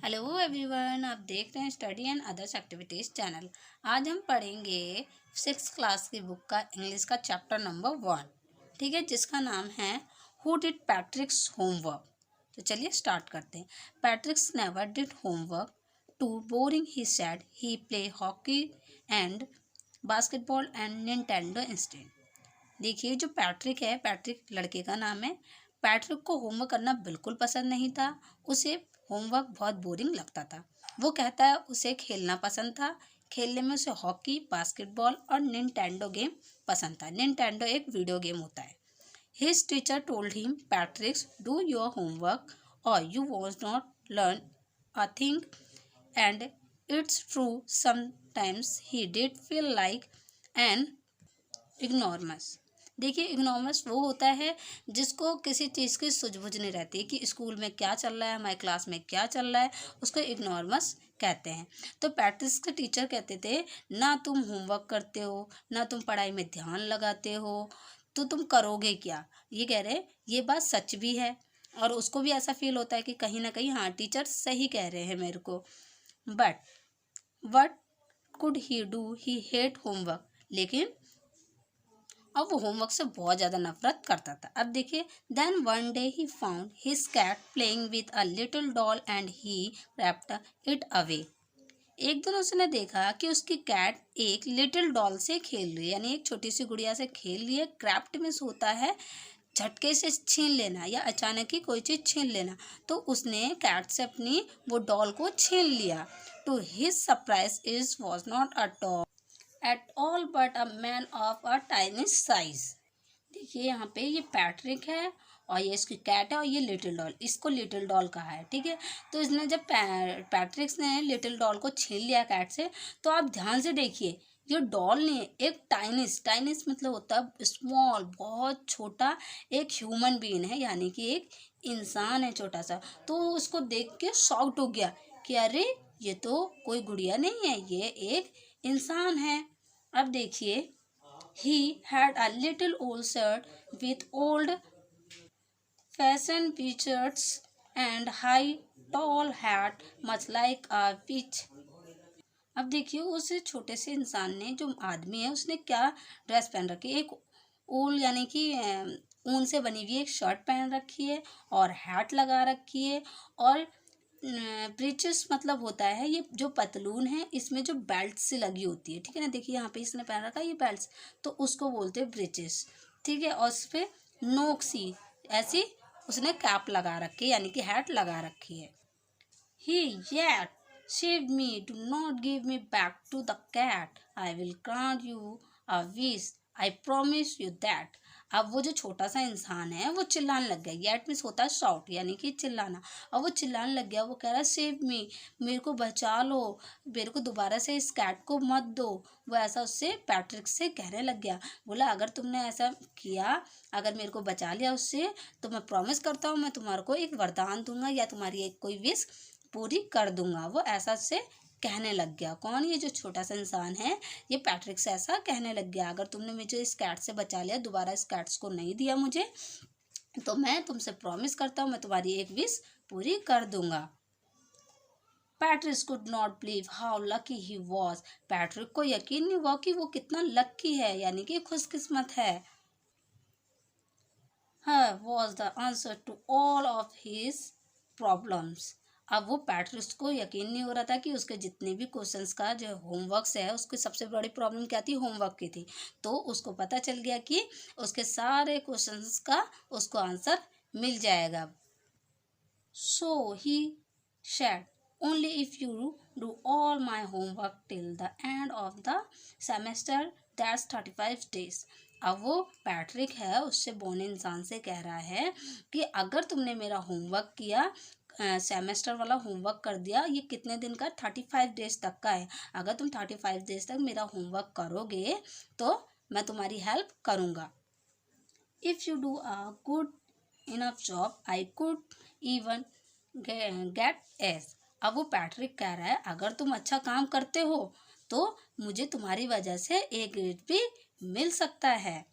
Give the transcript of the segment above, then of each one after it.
Hello everyone, आप देख रहे हैं study and others activities channel. आज हम पढ़ेंगे 6th क्लास की बुक का इंग्लिश का चैप्टर नंबर 1, ठीक है, जिसका नाम है हु डिड पैट्रिक्स होमवर्क। तो चलिए स्टार्ट करते हैं। Patrick's never did homework, too boring he said, he play hockey and basketball and Nintendo instead. देखिए, जो पैट्रिक है, पैट्रिक लड़के का नाम है। पैट्रिक को होमवर्क करना बिल्कुल पसंद नहीं था। उसे होमवर्क बहुत बोरिंग लगता था। वो कहता है उसे खेलना पसंद था। खेलने में उसे हॉकी, बास्केटबॉल और निंटेंडो गेम पसंद था। निंटेंडो एक वीडियो गेम होता है। His teacher told him, Patricks do your homework और you was not learn a thing. And it's true, sometimes he did feel like an ignoramus. देखिए, ignoramus वो होता है जिसको किसी चीज़ की सूझबूझ नहीं रहती कि स्कूल में क्या चल रहा है, हमारी क्लास में क्या चल रहा है, उसको इग्नोरमस कहते हैं। तो पैट्रिक्स के टीचर कहते थे, ना तुम होमवर्क करते हो, ना तुम पढ़ाई में ध्यान लगाते हो, तो तुम करोगे क्या। ये कह रहे, ये बात सच भी है और उसको भी ऐसा फील होता है कि कहीं ना कहीं हाँ, टीचर सही कह रहे हैं मेरे को। But what could he do, he hate homework. लेकिन अब वो होमवर्क से बहुत ज़्यादा नफरत करता था। अब देखिए, then one day he found his cat playing with a little doll and he wrapped it away. एक दिन उसने देखा कि उसकी कैट एक लिटिल डॉल से खेल रही है, यानी एक छोटी सी गुड़िया से खेल रही है। क्रैप्ट मीन्स होता है झटके से छीन लेना या अचानक ही कोई चीज़ छीन लेना। तो उसने कैट से अपनी वो डॉल को छीन लिया। To his surprise, is was not a doll at all but a man of a tiny size. देखिए, यहाँ पे ये पैट्रिक है और ये इसकी कैट है और ये लिटिल डॉल, इसको लिटिल डॉल कहा है, ठीक है। तो इसने जब पैट्रिक्स ने लिटिल डॉल को छीन लिया कैट से, तो आप ध्यान से देखिए, ये डॉल ने एक टाइनिस, टाइनिस मतलब होता है स्मॉल, बहुत छोटा, एक ह्यूमन बीइंग है, यानी कि एक इंसान है छोटा सा। तो उसको देख के शॉक्ड हो गया कि अरे, ये तो कोई गुड़िया नहीं है, ये एक इंसान है। अब देखिए, he had a little old shirt with old fashioned features and high tall hat much like a witch। अब देखिए, उस छोटे से इंसान ने, जो आदमी है, उसने क्या ड्रेस पहन रखी है, एक ऊल यानी कि ऊन से बनी हुई एक शर्ट पहन रखी है और हैट लगा रखी है। और ब्रीचेस मतलब होता है ये जो पतलून है, इसमें जो बेल्ट सी लगी होती है, ठीक है ना। देखिए, यहाँ पे इसने पहन रखा है ये बेल्ट, तो उसको बोलते हैं ब्रीचेस, ठीक है। और उस पर नोक सी ऐसी उसने कैप लगा रखी है, यानी कि हैट लगा रखी है। He yet save me, do not give me back to the cat, I will grant you a wish, I promise you that। अब वो जो छोटा सा इंसान है वो चिल्लाने लग गया। येट मीन्स होता है शाउट, यानी कि चिल्लाना। अब वो चिल्लाने लग गया, वो कह रहा है सेव मी, मेरे को बचा लो, मेरे को दोबारा से इस कैट को मत दो। वो ऐसा उससे पैट्रिक से कहने लग गया। बोला, अगर तुमने ऐसा किया, अगर मेरे को बचा लिया उससे, तो मैं प्रॉमिस करता हूँ मैं तुम्हारे को एक वरदान दूंगा या तुम्हारी एक कोई विश पूरी कर दूंगा। वो ऐसा से कहने लग गया। कौन? ये जो छोटा सा इंसान है, ये पैट्रिक से ऐसा कहने लग गया, अगर तुमने मुझे इस कैट से बचा लिया, दोबारा इस कैट्स को नहीं दिया मुझे, तो मैं तुमसे प्रॉमिस करता हूँ मैं तुम्हारी एक विश पूरी कर दूंगा। Patrick could not believe how lucky he was. Patrick को यकीन नहीं हुआ कि वो कितना लकी है, यानी कि खुशकिस्मत है। Her was the answer to all of his problems। अब वो पैट्रिक्स को यकीन नहीं हो रहा था कि उसके जितने भी क्वेश्चंस का जो होमवर्क्स है, उसकी सबसे बड़ी प्रॉब्लम क्या थी, होमवर्क की थी। तो उसको पता चल गया कि उसके सारे क्वेश्चंस का उसको आंसर मिल जाएगा। सो ही said, only if you do all my homework till the end of the semester, that's 35 days। अब वो पैट्रिक है, उससे बोने इंसान से कह रहा है कि अगर तुमने मेरा होमवर्क किया, सेमेस्टर वाला होमवर्क कर दिया, ये कितने दिन का, 35 डेज तक का है। अगर तुम 35 डेज तक मेरा होमवर्क करोगे तो मैं तुम्हारी हेल्प करूँगा। If you do a good enough job, I could even get S. अब वो पैट्रिक कह रहा है, अगर तुम अच्छा काम करते हो तो मुझे तुम्हारी वजह से ए ग्रेड भी मिल सकता है।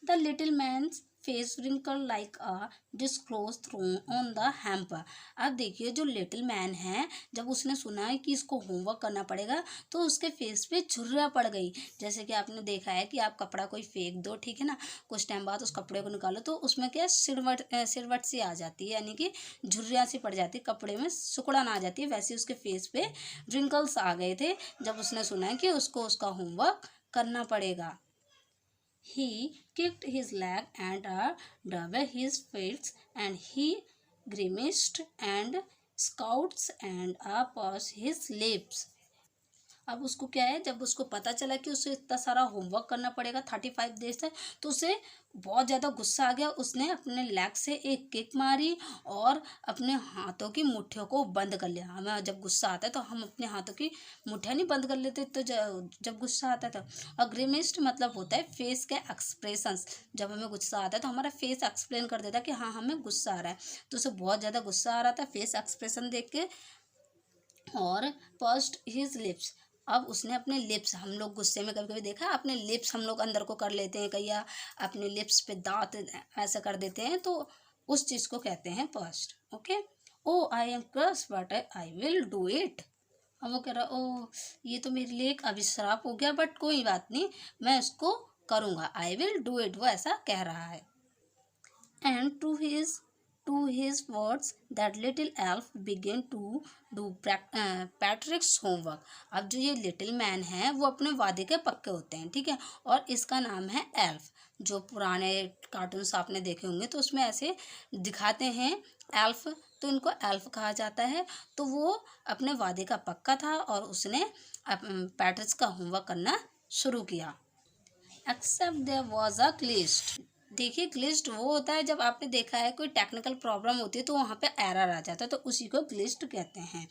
The little man face wrinkled like a disclosed thrown on the hamper। अब देखिए जो लिटिल मैन है, जब उसने सुना है कि इसको होमवर्क करना पड़ेगा तो उसके फेस पे झुर्रियाँ पड़ गई। जैसे कि आपने देखा है कि आप कपड़ा कोई फेंक दो, ठीक है ना, कुछ टाइम बाद उस कपड़े को निकालो तो उसमें क्या सिरवट सी आ जाती है, यानी कि झुर्रियाँ सी पड़ जाती है, कपड़े में सिकुड़न आ जाती है। वैसे उसके फेस पे रिंकल्स आ गए थे जब उसने सुना है कि उसको उसका होमवर्क करना पड़ेगा। He kicked his leg and rubbed his feet, and he grimaced and scowled and pursed his lips। अब उसको क्या है, जब उसको पता चला कि उसे इतना सारा होमवर्क करना पड़ेगा 35 डेज तक, तो उसे बहुत ज़्यादा गुस्सा आ गया। उसने अपने लेग से एक किक मारी और अपने हाथों की मुट्ठियों को बंद कर लिया। हमें जब गुस्सा आता है तो हम अपने हाथों की मुट्ठियाँ नहीं बंद कर लेते, तो जब गुस्सा आता था। और ग्रिमिस्ड मतलब होता है फेस के एक्सप्रेशंस। जब हमें गुस्सा आता है तो हमारा फेस एक्सप्लेन कर देता है कि हाँ हमें गुस्सा आ रहा है। तो उसे बहुत ज़्यादा गुस्सा आ रहा था फेस एक्सप्रेशन देख के। और पर्स्ड हिज लिप्स, अब उसने अपने लिप्स, हम लोग गुस्से में कभी कभी देखा है अपने लिप्स हम लोग अंदर को कर लेते हैं, कहीं अपने लिप्स पे दांत ऐसा कर देते हैं, तो उस चीज़ को कहते हैं पर्स्ड। Okay. Oh I am cross but I will do it. अब वो कह रहा ओ ये तो मेरे लिए एक अभिश्राप हो गया, बट कोई बात नहीं, मैं उसको करूँगा, आई विल डू इट, वो ऐसा कह रहा है। And to his words that little elf began to do Patrick's homework। अब जो ये लिटिल मैन है वो अपने वादे के पक्के होते हैं, ठीक है। और इसका नाम है एल्फ। जो पुराने कार्टून्स आपने देखे होंगे तो उसमें ऐसे दिखाते हैं एल्फ, तो इनको एल्फ कहा जाता है। तो वो अपने वादे का पक्का था और उसने पैट्रिक्स का होमवर्क करना शुरू किया। Except there was a glitch. देखिए ग्लिस्ट वो होता है जब आपने देखा है कोई टेक्निकल प्रॉब्लम होती है तो वहाँ पे एरर आ जाता है, तो उसी को ग्लिस्ट कहते हैं।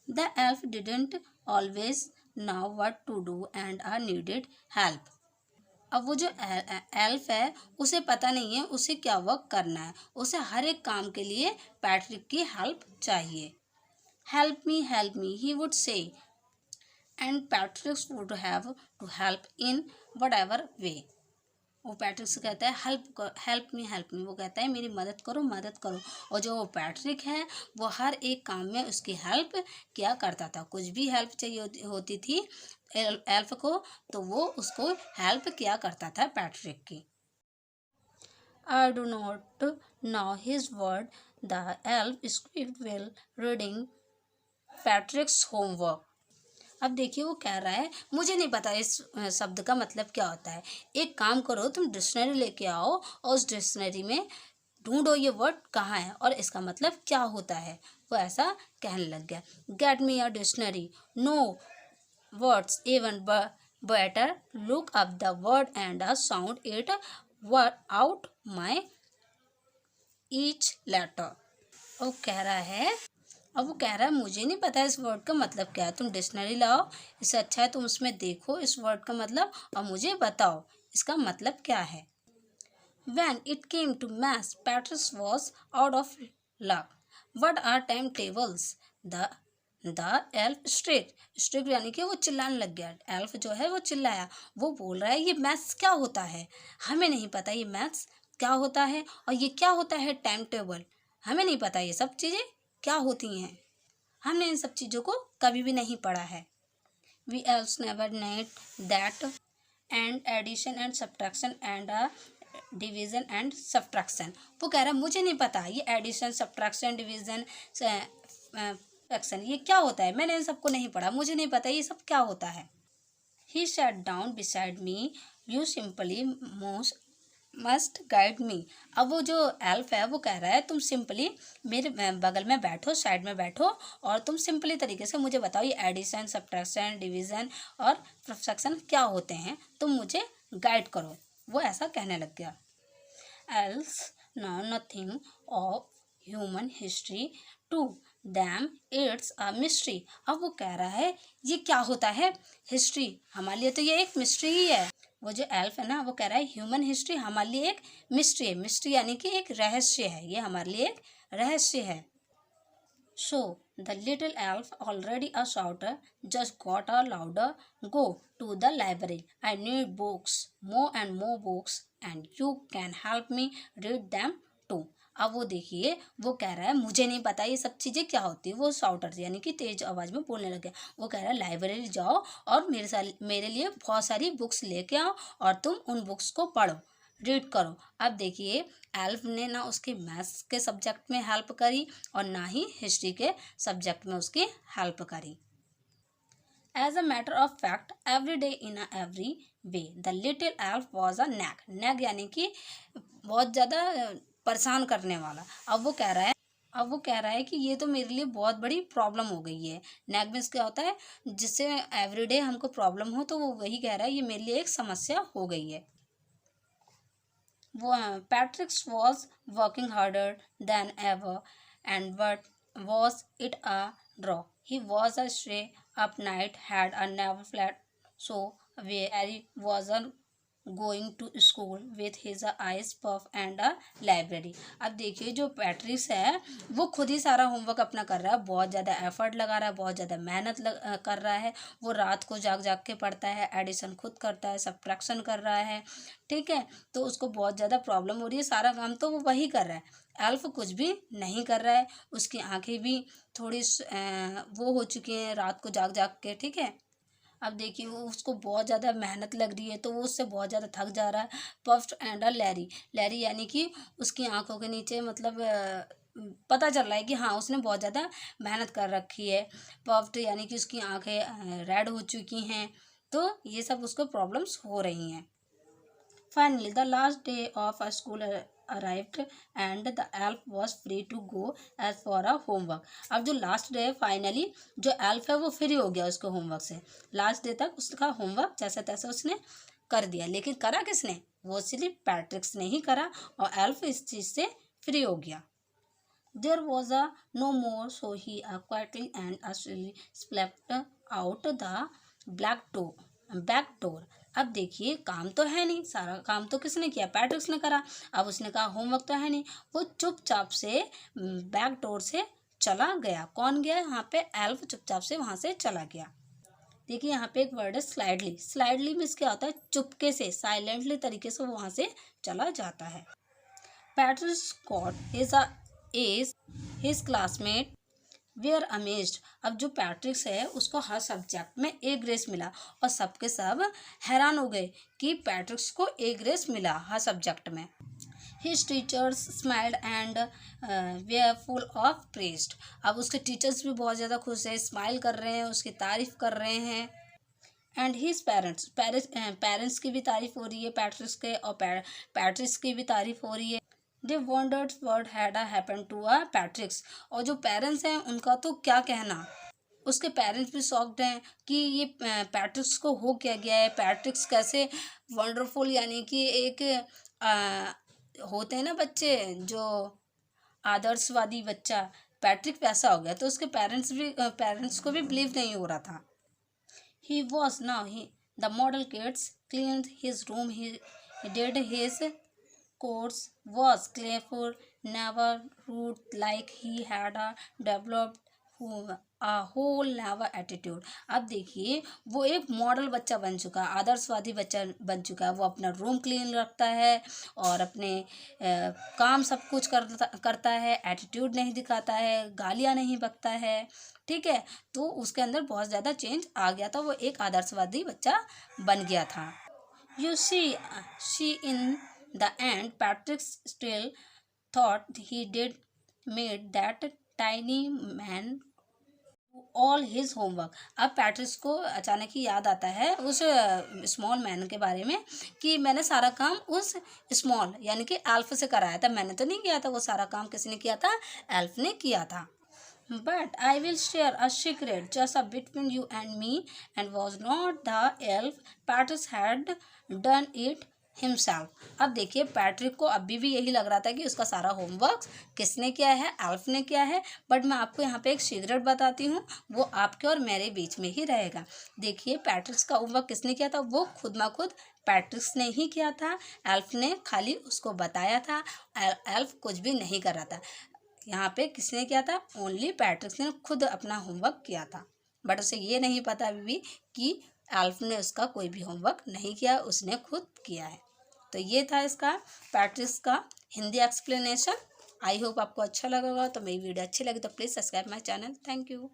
The elf didn't always know what to do and are needed help. अब वो जो एल्फ है उसे पता नहीं है उसे क्या वर्क करना है, उसे हर एक काम के लिए पैट्रिक की हेल्प चाहिए। Help me he would say, and Patrick would have to help in whatever way. वो पैट्रिक से कहता है हेल्प मी, वो कहता है मेरी मदद करो। और जो वो पैट्रिक है वो हर एक काम में उसकी हेल्प किया करता था। कुछ भी हेल्प चाहिए होती थी एल्फ को तो वो उसको हेल्प किया करता था पैट्रिक की। I do not know his word, the elf screed well reading Patrick's homework. अब देखिए वो कह रहा है मुझे नहीं पता इस शब्द का मतलब क्या होता है। एक काम करो, तुम डिक्शनरी लेके आओ और उस डिक्शनरी में ढूंढो ये वर्ड कहाँ है और इसका मतलब क्या होता है। वो ऐसा कहने लग गया। Get me a dictionary, no words even better, look up the word and sound it word out my each letter. वो कह रहा है, अब वो कह रहा है मुझे नहीं पता इस वर्ड का मतलब क्या है, तुम डिक्शनरी लाओ, इससे अच्छा है तुम उसमें देखो इस वर्ड का मतलब और मुझे बताओ इसका मतलब क्या है। When it came to maths, Patrick was out of luck. What are timetables? The elf strict यानी कि वो चिल्लाने लग गया। एल्फ जो है वो चिल्लाया, वो बोल रहा है ये मैथ्स क्या होता है, हमें नहीं पता ये मैथ्स क्या होता है, और ये क्या होता है टाइम टेबल, हमें नहीं पता ये सब चीज़ें क्या होती हैं, हमने इन सब चीज़ों को कभी भी नहीं पढ़ा है। We elves never need that and addition and subtraction and division and subtraction. वो कह रहा है मुझे नहीं पता ये एडिशन सब्ट्रैक्शन डिवीज़न सब्ट्रैक्शन ये क्या होता है, मैंने इन सबको नहीं पढ़ा, मुझे नहीं पता ये सब क्या होता है। He sat down beside me, you simply must guide me. अब वो जो एल्फ है वो कह रहा है तुम सिंपली मेरे बगल में बैठो, साइड में बैठो और तुम सिंपली तरीके से मुझे बताओ ये एडिशन सब्ट्रैक्शन डिवीज़न और सब्ट्रैक्शन क्या होते हैं, तुम मुझे गाइड करो। वो ऐसा कहने लग गया। Elves know nothing of human history, to them it's a mystery. अब वो कह रहा है ये क्या होता है हिस्ट्री, हमारे लिए तो ये एक मिस्ट्री ही है। वो जो एल्फ है ना वो कह रहा है ह्यूमन हिस्ट्री हमारे लिए एक मिस्ट्री है, मिस्ट्री यानी कि एक रहस्य है, ये हमारे लिए एक रहस्य है। So the little elf, already a shouter, just got a louder. Go to the library. I need books, more and more books, and you can help me read them too. अब वो देखिए, वो कह रहा है मुझे नहीं पता ये सब चीज़ें क्या होती है। वो शाउटर यानी कि तेज आवाज़ में बोलने लग गया। वो कह रहा है लाइब्रेरी जाओ और मेरे लिए बहुत सारी बुक्स लेके आओ और तुम उन बुक्स को पढ़ो, रीड करो। अब देखिए, एल्फ ने ना उसकी मैथ्स के सब्जेक्ट में हेल्प करी और ना ही हिस्ट्री के सब्जेक्ट में उसकी हेल्प करी। As a matter of fact, every day in a every way the little elf was a nag. Nag यानी कि बहुत ज़्यादा परेशान करने वाला। अब वो कह रहा है कि ये तो मेरे लिए बहुत बड़ी प्रॉब्लम हो गई है। नैग मीन्स क्या होता है, जिससे एवरीडे हमको प्रॉब्लम हो, तो वो वही कह रहा है ये मेरे लिए एक समस्या हो गई है। Patrick was working harder than ever, and but was it a draw? He was a stay up night, had a never flat, so where Harry wasn't going to school with his eyes puff and a library. अब देखिए, जो पैट्रिक्स है वो खुद ही सारा homework अपना कर रहा है, बहुत ज़्यादा एफर्ट लगा रहा है, बहुत ज़्यादा मेहनत कर रहा है। वो रात को जाग जाग के पढ़ता है, एडिशन खुद करता है, सब्ट्रैक्शन कर रहा है, ठीक है। तो उसको बहुत ज़्यादा प्रॉब्लम हो रही है, सारा काम तो वो वही कर रहा है, एल्फ कुछ भी नहीं कर रहा है। उसकी आंखें भी थोड़ी वो हो चुकी हैं रात को जाग जाग के, ठीक है। अब देखिए, वो उसको बहुत ज़्यादा मेहनत लग रही है, तो वो उससे बहुत ज़्यादा थक जा रहा है। Puffed and a Larry, Larry यानी कि उसकी आंखों के नीचे मतलब पता चल रहा है कि हाँ उसने बहुत ज़्यादा मेहनत कर रखी है। पफ्ड यानी कि उसकी आंखें रेड हो चुकी हैं, तो ये सब उसको प्रॉब्लम्स हो रही हैं। Finally, the last day of a school arrived and the elf was free to go as for a homework. अब जो लास्ट डे है, फाइनली जो एल्फ है वो फ्री हो गया उसको होमवर्क से। लास्ट डे तक उसका होमवर्क जैसे तैसे उसने कर दिया, लेकिन करा किसने? वो सिर्फ पैट्रिक्स ने ही करा और एल्फ इस चीज़ से फ्री हो गया। There was a no more, so he quietly and actually slept out the back door. अब देखिए, काम तो है नहीं, सारा काम तो किसने किया? पैट्रिक्स ने करा। अब उसने कहा होमवर्क तो है नहीं, वो चुपचाप से बैक डोर से चला गया। कौन गया यहाँ पे? एल्फ चुपचाप से वहां से चला गया। देखिए, यहाँ पे एक वर्ड है स्लाइडली। स्लाइडली मीन्स क्या होता है? चुपके से, साइलेंटली तरीके से वो वहां से चला जाता है। Patrick's got is his classmate were amazed. अब जो पैट्रिक्स है उसको हर सब्जेक्ट में ए ग्रेस मिला और सबके सब हैरान हो गए कि पैट्रिक्स को ए ग्रेस मिला हर सब्जेक्ट में। His teachers smiled and were full of praised. अब उसके टीचर्स भी बहुत ज़्यादा खुश है, स्माइल कर रहे हैं, उसकी तारीफ कर रहे हैं। एंड हिज पेरेंट्स की भी तारीफ हो रही है पैट्रिक्स के, और पैट्रिक्स की भी तारीफ हो रही है। They wondered what had happen to a Patricks. और जो पेरेंट्स हैं उनका तो क्या कहना, उसके पेरेंट्स भी शॉक्ड हैं कि ये पैट्रिक्स को हो क्या गया है। पैट्रिक्स कैसे वंडरफुल, यानी कि एक होते हैं ना बच्चे जो आदर्शवादी बच्चा, पैट्रिक वैसा हो गया। तो उसके पेरेंट्स को भी बिलीव नहीं हो रहा था। He was now the model kids cleaned his room. He did his course, was careful, never rude, like he had developed a whole never attitude. अब देखिए, वो एक मॉडल बच्चा बन चुका, आदर्शवादी बच्चा बन चुका है। वो अपना रूम क्लीन रखता है और अपने काम सब कुछ करता है, एटीट्यूड नहीं दिखाता है, गालियाँ नहीं बकता है, ठीक है। तो उसके अंदर बहुत ज़्यादा चेंज आ गया था, वो एक आदर्शवादी बच्चा बन गया था। You she in the end Patrick still thought he did made that tiny man all his homework. अब पैट्रिक्स को अचानक ही याद आता है उस स्मॉल मैन के बारे में कि मैंने सारा काम उस स्मॉल यानी कि एल्फ से कराया था, मैंने तो नहीं किया था। वो सारा काम किसने किया था? एल्फ ने किया था। But I will share a secret just between you and me, and was not the elf. Patrick had done it himself. अब देखिए, पैट्रिक को अभी भी यही लग रहा था कि उसका सारा होमवर्क किसने किया है? एल्फ ने किया है। बट मैं आपको यहाँ पे एक सीक्रेट बताती हूँ, वो आपके और मेरे बीच में ही रहेगा। देखिए, पैट्रिक्स का होमवर्क किसने किया था? वो खुद ब खुद पैट्रिक्स ने ही किया था। एल्फ ने खाली उसको बताया था, एल्फ कुछ भी नहीं कर रहा था। यहाँ पे किसने किया था? ओनली पैट्रिक ने खुद अपना होमवर्क किया था, बट उसे ये नहीं पता अभी भी कि एल्फ ने उसका कोई भी होमवर्क नहीं किया, उसने खुद किया है। तो ये था इसका पैट्रिक्स का हिंदी एक्सप्लेनेशन। आई होप आपको अच्छा लगा होगा। तो मेरी वीडियो अच्छी लगी तो please subscribe my channel. Thank you.